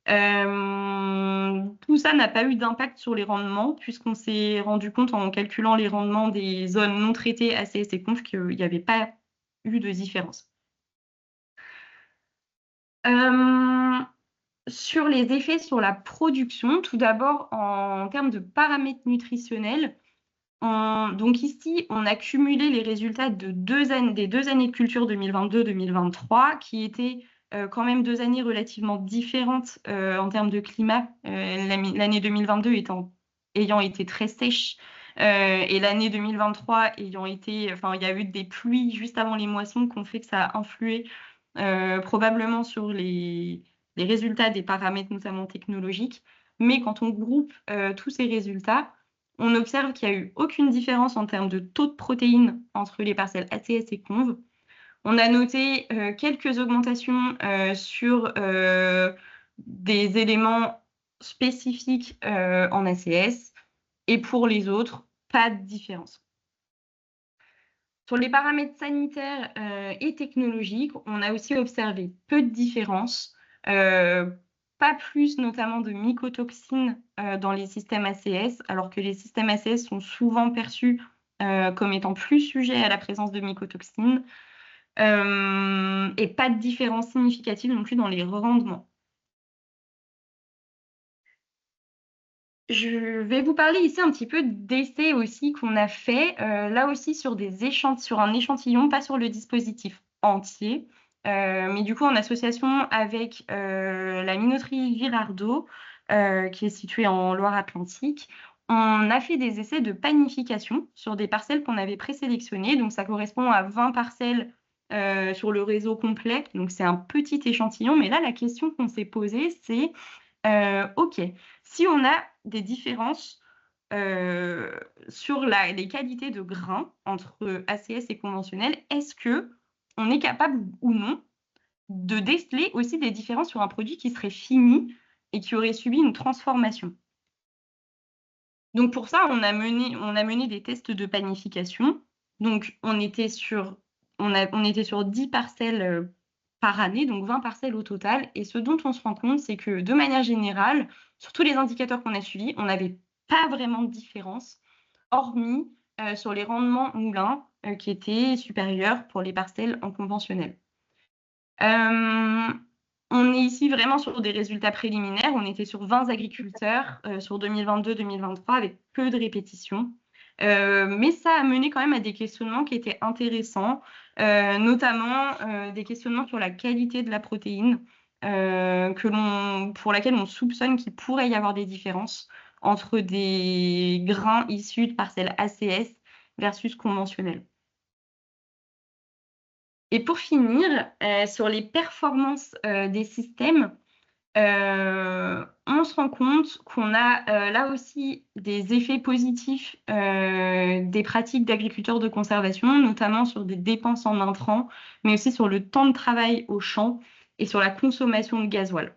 S2: Tout ça n'a pas eu d'impact sur les rendements, puisqu'on s'est rendu compte en calculant les rendements des zones non traitées ACS et conf qu'il n'y avait pas eu de différence. Sur les effets sur la production, tout d'abord en termes de paramètres nutritionnels, donc ici, on a cumulé les résultats de des 2 années de culture 2022-2023, qui étaient quand même 2 années relativement différentes en termes de climat, l'année 2022 ayant été très sèche, et l'année 2023 ayant été, il y a eu des pluies juste avant les moissons qui ont fait que ça a influé probablement sur les résultats des paramètres notamment technologiques. Mais quand on groupe tous ces résultats, on observe qu'il n'y a eu aucune différence en termes de taux de protéines entre les parcelles ACS et conv. On a noté quelques augmentations sur des éléments spécifiques en ACS, et pour les autres, pas de différence. Sur les paramètres sanitaires et technologiques, on a aussi observé peu de différences, pas plus notamment de mycotoxines dans les systèmes ACS, alors que les systèmes ACS sont souvent perçus comme étant plus sujets à la présence de mycotoxines, et pas de différence significative non plus dans les rendements. Je vais vous parler ici un petit peu d'essais aussi qu'on a fait, là aussi sur un échantillon, pas sur le dispositif entier, mais du coup en association avec la minoterie Girardot, qui est située en Loire-Atlantique. On a fait des essais de panification sur des parcelles qu'on avait présélectionnées, donc ça correspond à 20 parcelles sur le réseau complet, donc c'est un petit échantillon, mais là la question qu'on s'est posée, c'est OK, si on a des différences sur les qualités de grains entre ACS et conventionnel, est-ce qu'on est capable ou non de déceler aussi des différences sur un produit qui serait fini et qui aurait subi une transformation? Donc pour ça, on a mené des tests de panification. Donc on était sur 10 parcelles par année, donc 20 parcelles au total. Et ce dont on se rend compte, c'est que de manière générale, sur tous les indicateurs qu'on a suivis, on n'avait pas vraiment de différence, hormis sur les rendements moulins qui étaient supérieurs pour les parcelles en conventionnel. On est ici vraiment sur des résultats préliminaires. On était sur 20 agriculteurs sur 2022-2023 avec peu de répétitions. Mais ça a mené quand même à des questionnements qui étaient intéressants, notamment des questionnements sur la qualité de la protéine, pour laquelle on soupçonne qu'il pourrait y avoir des différences entre des grains issus de parcelles ACS versus conventionnels. Et pour finir, sur les performances des systèmes, on se rend compte qu'on a là aussi des effets positifs des pratiques d'agriculteurs de conservation, notamment sur des dépenses en intrants, mais aussi sur le temps de travail au champ et sur la consommation de gasoil.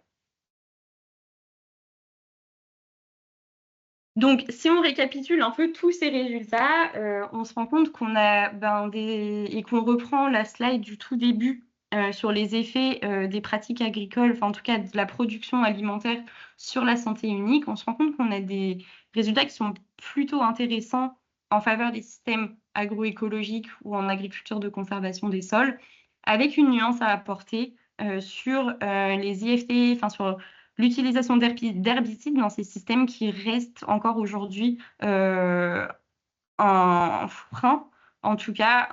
S2: Donc, si on récapitule un peu tous ces résultats, on se rend compte qu'on a et qu'on reprend la slide du tout début sur les effets des pratiques agricoles, en tout cas de la production alimentaire sur la santé unique, on se rend compte qu'on a des résultats qui sont plutôt intéressants en faveur des systèmes agroécologiques ou en agriculture de conservation des sols, avec une nuance à apporter sur les IFT, sur l'utilisation d'herbicides dans ces systèmes qui restent encore aujourd'hui un frein, en tout cas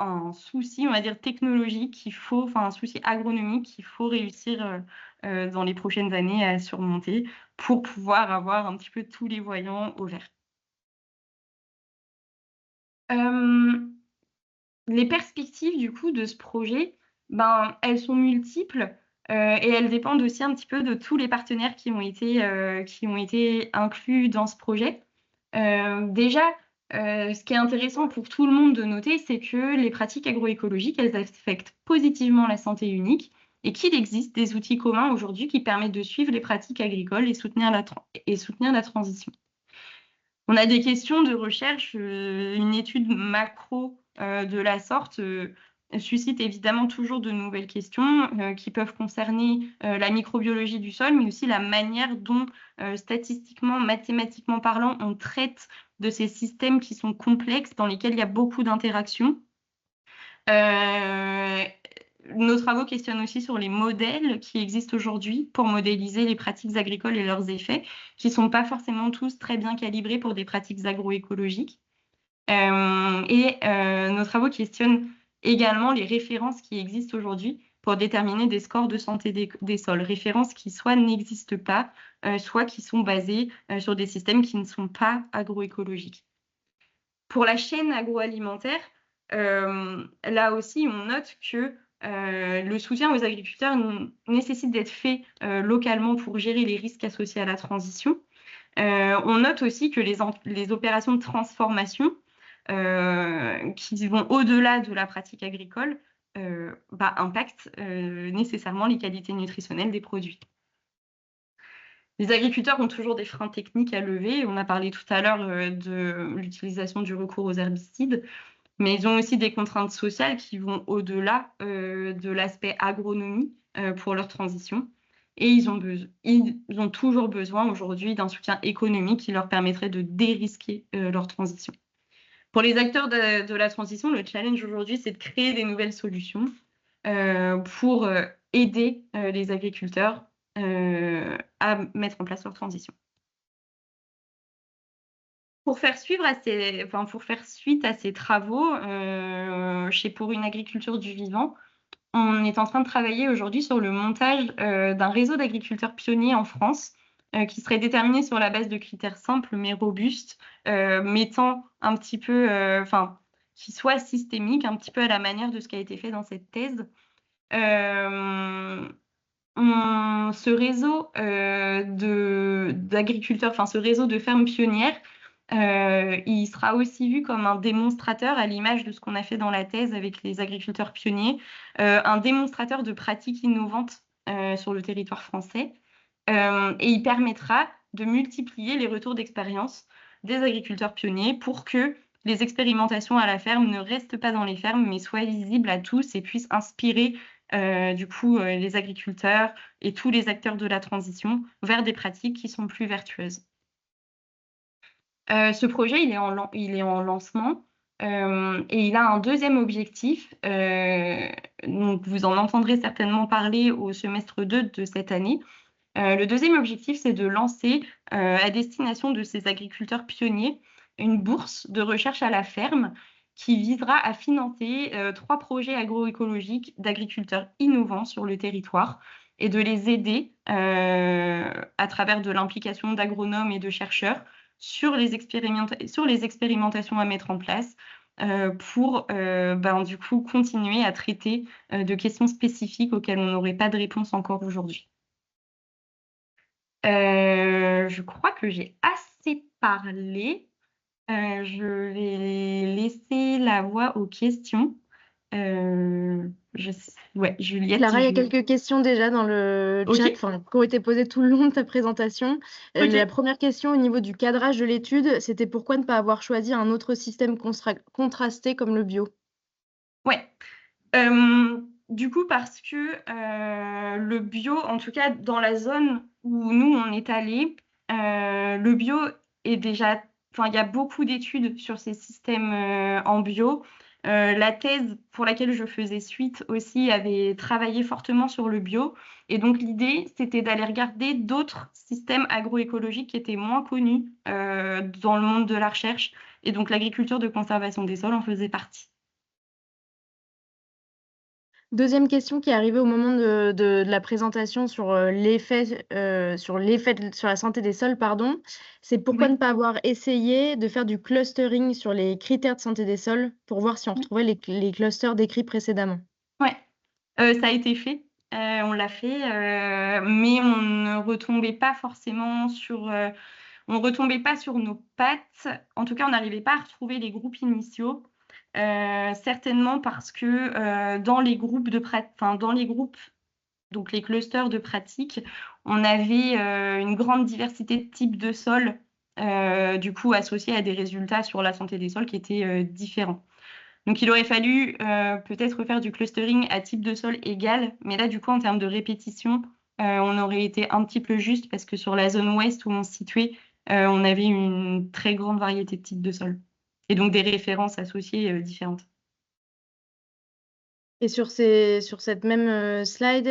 S2: un souci, on va dire, technologique un souci agronomique qu'il faut réussir dans les prochaines années à surmonter pour pouvoir avoir un petit peu tous les voyants au vert. Les perspectives du coup de ce projet, elles sont multiples et elles dépendent aussi un petit peu de tous les partenaires qui ont été inclus dans ce projet. Déjà, ce qui est intéressant pour tout le monde de noter, c'est que les pratiques agroécologiques, elles affectent positivement la santé unique et qu'il existe des outils communs aujourd'hui qui permettent de suivre les pratiques agricoles et soutenir la transition. On a des questions de recherche, une étude macro de la sorte suscite évidemment toujours de nouvelles questions qui peuvent concerner la microbiologie du sol, mais aussi la manière dont, statistiquement, mathématiquement parlant, on traite de ces systèmes qui sont complexes, dans lesquels il y a beaucoup d'interactions. Nos travaux questionnent aussi sur les modèles qui existent aujourd'hui pour modéliser les pratiques agricoles et leurs effets, qui ne sont pas forcément tous très bien calibrés pour des pratiques agroécologiques. Nos travaux questionnent également les références qui existent aujourd'hui pour déterminer des scores de santé des sols, références qui soit n'existent pas, soit qui sont basées sur des systèmes qui ne sont pas agroécologiques. Pour la chaîne agroalimentaire, là aussi, on note que le soutien aux agriculteurs nécessite d'être fait localement pour gérer les risques associés à la transition. On note aussi que les opérations de transformation qui vont au-delà de la pratique agricole impactent nécessairement les qualités nutritionnelles des produits. Les agriculteurs ont toujours des freins techniques à lever. On a parlé tout à l'heure de l'utilisation du recours aux herbicides, mais ils ont aussi des contraintes sociales qui vont au-delà de l'aspect agronomie pour leur transition. Et ils ont toujours besoin aujourd'hui d'un soutien économique qui leur permettrait de dérisquer leur transition. Pour les acteurs de la transition, le challenge aujourd'hui, c'est de créer des nouvelles solutions pour aider les agriculteurs à mettre en place leur transition. Pour faire suite à ces travaux, chez Pour une agriculture du vivant, on est en train de travailler aujourd'hui sur le montage d'un réseau d'agriculteurs pionniers en France qui serait déterminé sur la base de critères simples mais robustes, mettant un petit peu, qui soit systémique, un petit peu à la manière de ce qui a été fait dans cette thèse. Ce réseau d'agriculteurs, ce réseau de fermes pionnières, il sera aussi vu comme un démonstrateur, à l'image de ce qu'on a fait dans la thèse avec les agriculteurs pionniers, un démonstrateur de pratiques innovantes sur le territoire français. Et il permettra de multiplier les retours d'expérience des agriculteurs pionniers pour que les expérimentations à la ferme ne restent pas dans les fermes, mais soient visibles à tous et puissent inspirer les agriculteurs et tous les acteurs de la transition vers des pratiques qui sont plus vertueuses. Ce projet, il est en lancement et il a un deuxième objectif. Donc vous en entendrez certainement parler au semestre 2 de cette année. Le deuxième objectif, c'est de lancer à destination de ces agriculteurs pionniers une bourse de recherche à la ferme qui visera à financer 3 projets agroécologiques d'agriculteurs innovants sur le territoire et de les aider à travers de l'implication d'agronomes et de chercheurs sur les expérimentations à mettre en place pour du coup continuer à traiter de questions spécifiques auxquelles on n'aurait pas de réponse encore aujourd'hui. Je crois que j'ai assez parlé. Je vais laisser la voix aux questions. Juliette.
S1: Clara, il y a quelques questions déjà dans le chat qui ont été posées tout le long de ta présentation. La première question au niveau du cadrage de l'étude, c'était pourquoi ne pas avoir choisi un autre système contrasté comme le bio?
S2: Ouais. Du coup, parce que le bio, en tout cas dans la zone où nous on est allé, le bio est déjà, il y a beaucoup d'études sur ces systèmes en bio. La thèse pour laquelle je faisais suite aussi avait travaillé fortement sur le bio. Et donc l'idée, c'était d'aller regarder d'autres systèmes agroécologiques qui étaient moins connus dans le monde de la recherche. Et donc l'agriculture de conservation des sols en faisait partie.
S1: Deuxième question qui est arrivée au moment de la présentation sur l'effet sur la santé des sols, pardon, c'est pourquoi ne
S2: Oui.
S1: pas avoir essayé de faire du clustering sur les critères de santé des sols pour voir si on retrouvait les clusters décrits précédemment.
S2: Ouais, ça a été fait, on l'a fait, mais on ne retombait pas forcément sur, on retombait pas sur nos pattes. En tout cas, on n'arrivait pas à retrouver les groupes initiaux, certainement parce que dans les groupes dans les groupes, donc les clusters de pratique, on avait une grande diversité de types de sols, du coup associés à des résultats sur la santé des sols qui étaient différents. Donc, il aurait fallu peut-être faire du clustering à type de sol égal, mais là, du coup, en termes de répétition, on aurait été un petit peu juste parce que sur la zone ouest où on se situait, on avait une très grande variété de types de sol et donc des références associées différentes.
S1: Et sur cette même slide,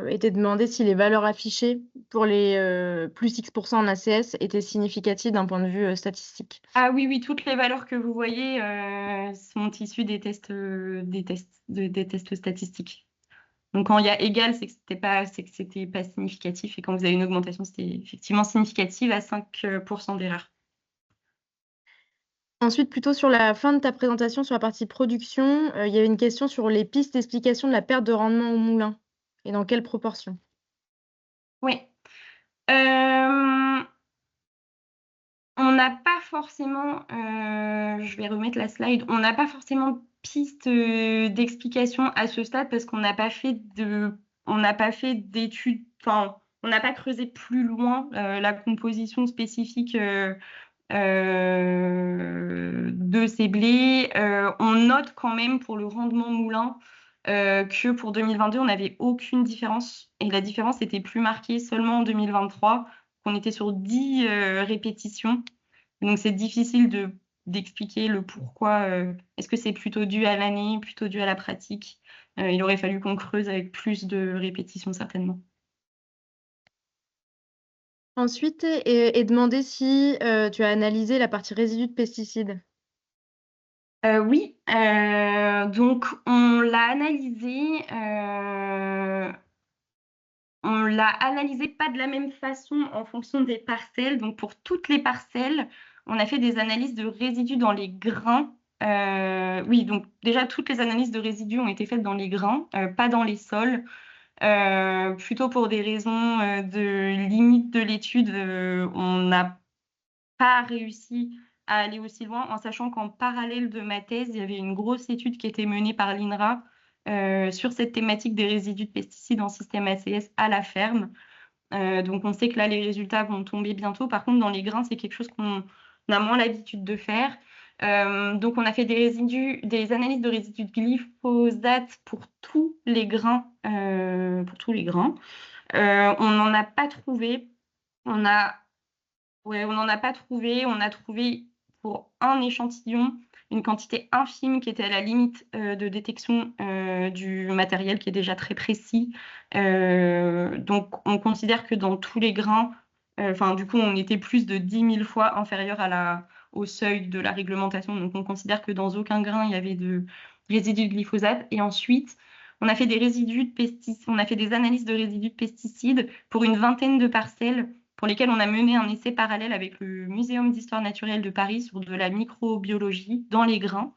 S1: était demandé si les valeurs affichées pour les plus X% en ACS étaient significatives d'un point de vue statistique.
S2: Ah oui, oui, toutes les valeurs que vous voyez sont issues des tests statistiques. Donc, quand il y a égal, c'est que c'était pas significatif, et quand vous avez une augmentation, c'était effectivement significative à 5% d'erreur.
S1: Ensuite, plutôt sur la fin de ta présentation, sur la partie production, il y avait une question sur les pistes d'explication de la perte de rendement au moulin et dans quelle proportion?
S2: Oui. On n'a pas forcément, je vais remettre la slide, on n'a pas forcément de piste d'explication à ce stade parce qu'on n'a pas fait d'études, enfin, on n'a pas creusé plus loin la composition spécifique de ces blés. On note quand même pour le rendement moulin que pour 2022, on n'avait aucune différence et la différence était plus marquée seulement en 2023. On était sur 10 répétitions. Donc, c'est difficile d'expliquer le pourquoi. Est-ce que c'est plutôt dû à l'année, plutôt dû à la pratique? Il aurait fallu qu'on creuse avec plus de répétitions, certainement.
S1: Ensuite est demandé si, tu as analysé la partie résidus de pesticides.
S2: Oui, donc on l'a analysé pas de la même façon en fonction des parcelles. Donc pour toutes les parcelles, on a fait des analyses de résidus dans les grains. Oui, donc déjà toutes les analyses de résidus ont été faites dans les grains, pas dans les sols. Plutôt pour des raisons de limite de l'étude, on n'a pas réussi à aller aussi loin, en sachant qu'en parallèle de ma thèse, il y avait une grosse étude qui était menée par l'INRA sur cette thématique des résidus de pesticides en système ACS à la ferme. Donc on sait que là, les résultats vont tomber bientôt. Par contre, dans les grains, c'est quelque chose qu'on a moins l'habitude de faire. Donc on a fait des analyses de résidus de glyphosate pour tous les grains. On n'en a pas trouvé. On a Ouais, on n'en a pas trouvé. On a trouvé pour un échantillon une quantité infime qui était à la limite de détection du matériel qui est déjà très précis. Donc, on considère que dans tous les grains, enfin, du coup, on était plus de 10 000 fois inférieur au seuil de la réglementation. Donc, on considère que dans aucun grain, il y avait de résidus de glyphosate. Et ensuite, on a fait on a fait des analyses de résidus de pesticides pour une vingtaine de parcelles pour lesquels on a mené un essai parallèle avec le Muséum d'histoire naturelle de Paris sur de la microbiologie dans les grains.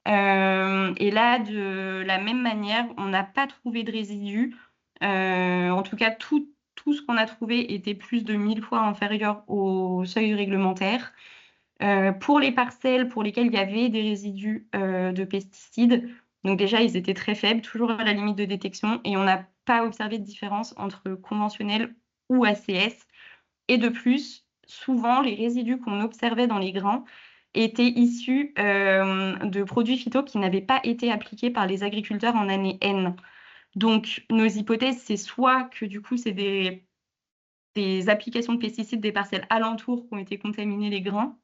S2: Et là, de la même manière, on n'a pas trouvé de résidus. En tout cas, tout ce qu'on a trouvé était plus de 1000 fois inférieur au seuil réglementaire. Pour les parcelles pour lesquelles il y avait des résidus de pesticides, donc déjà, ils étaient très faibles, toujours à la limite de détection, et on n'a pas observé de différence entre conventionnel ou ACS. Et de plus, souvent, les résidus qu'on observait dans les grains étaient issus de produits phyto qui n'avaient pas été appliqués par les agriculteurs en année N. Donc, nos hypothèses, c'est soit que du coup, c'est des applications de pesticides des parcelles alentours qui ont été contaminées les grains.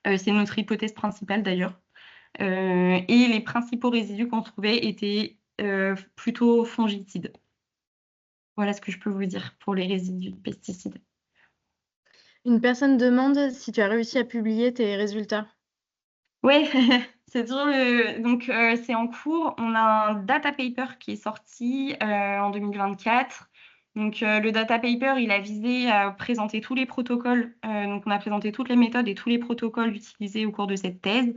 S2: C'est notre hypothèse principale d'ailleurs. Et les principaux résidus qu'on trouvait étaient plutôt fongicides. Voilà ce que je peux vous dire pour les résidus de pesticides.
S1: Une personne demande si tu as réussi à publier tes résultats.
S2: Ouais, c'est toujours donc c'est en cours. On a un data paper qui est sorti en 2024. Donc le data paper, il a visé à présenter tous les protocoles. Donc on a présenté toutes les méthodes et tous les protocoles utilisés au cours de cette thèse.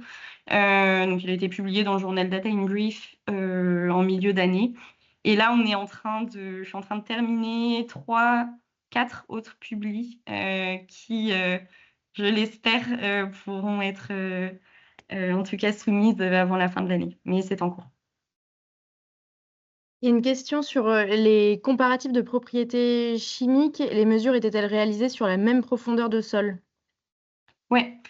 S2: Donc il a été publié dans le journal Data in Brief en milieu d'année. Et là, je suis en train de terminer 4 autres publis qui, je l'espère, pourront être en tout cas soumises avant la fin de l'année, mais c'est en cours.
S1: Il y a une question sur les comparatifs de propriétés chimiques. Les mesures étaient-elles réalisées sur la même profondeur de sol?
S2: Ouais,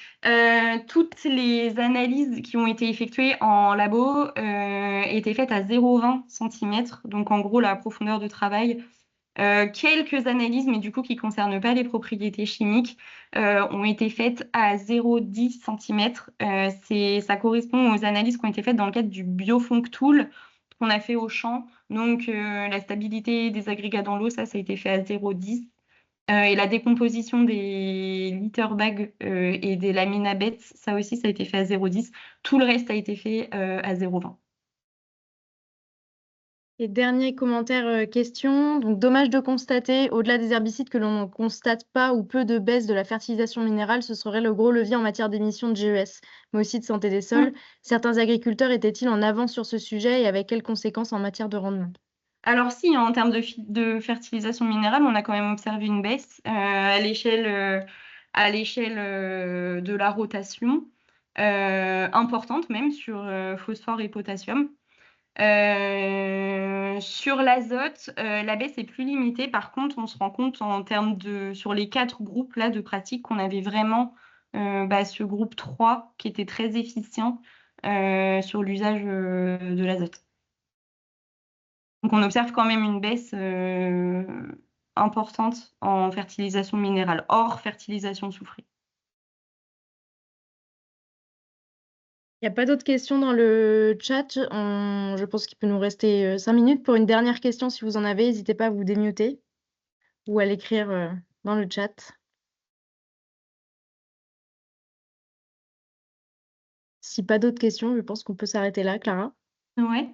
S2: toutes les analyses qui ont été effectuées en labo étaient faites à 0,20 cm, donc en gros la profondeur de travail. Quelques analyses, mais du coup qui ne concernent pas les propriétés chimiques, ont été faites à 0,10 cm. Ça correspond aux analyses qui ont été faites dans le cadre du Biofonc Tool qu'on a fait au champ. Donc la stabilité des agrégats dans l'eau, ça a été fait à 0,10. Et la décomposition des litter bags et des laminabets, ça aussi, ça a été fait à 0,10. Tout le reste a été fait à 0,20.
S1: Et dernier commentaire, question. Donc, dommage de constater, au-delà des herbicides, que l'on ne constate pas ou peu de baisse de la fertilisation minérale, ce serait le gros levier en matière d'émissions de GES, mais aussi de santé des sols. Certains agriculteurs étaient-ils en avance sur ce sujet et avec quelles conséquences en matière de rendement?
S2: Alors si, en termes de fertilisation minérale, on a quand même observé une baisse à l'échelle de la rotation, importante même sur phosphore et potassium. Sur l'azote, la baisse est plus limitée. Par contre, on se rend compte sur les 4 groupes là de pratiques qu'on avait vraiment ce groupe 3 qui était très efficient sur l'usage de l'azote. Donc on observe quand même une baisse importante en fertilisation minérale, hors fertilisation soufrée.
S1: Il n'y a pas d'autres questions dans le chat. Je pense qu'il peut nous rester 5 minutes pour une dernière question. Si vous en avez, n'hésitez pas à vous démuter ou à l'écrire dans le chat. Si pas d'autres questions, je pense qu'on peut s'arrêter là, Clara.
S2: Ouais.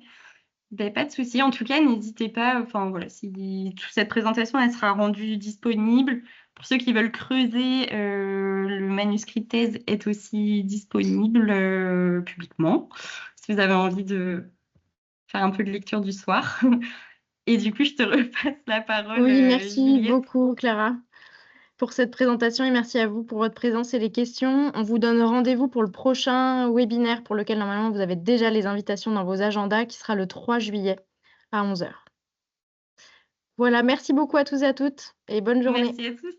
S2: Ben, pas de souci. En tout cas, n'hésitez pas. Enfin voilà, si toute cette présentation elle sera rendue disponible. Pour ceux qui veulent creuser, le manuscrit de thèse est aussi disponible publiquement. Si vous avez envie de faire un peu de lecture du soir. Et du coup, je te repasse la parole,
S1: Oui, merci
S2: Juliette.
S1: beaucoup, Clara, pour cette présentation et merci à vous pour votre présence et les questions. On vous donne rendez-vous pour le prochain webinaire pour lequel normalement vous avez déjà les invitations dans vos agendas qui sera le 3 juillet à 11 h. Voilà, merci beaucoup à tous et à toutes et bonne journée.
S2: Merci à tous.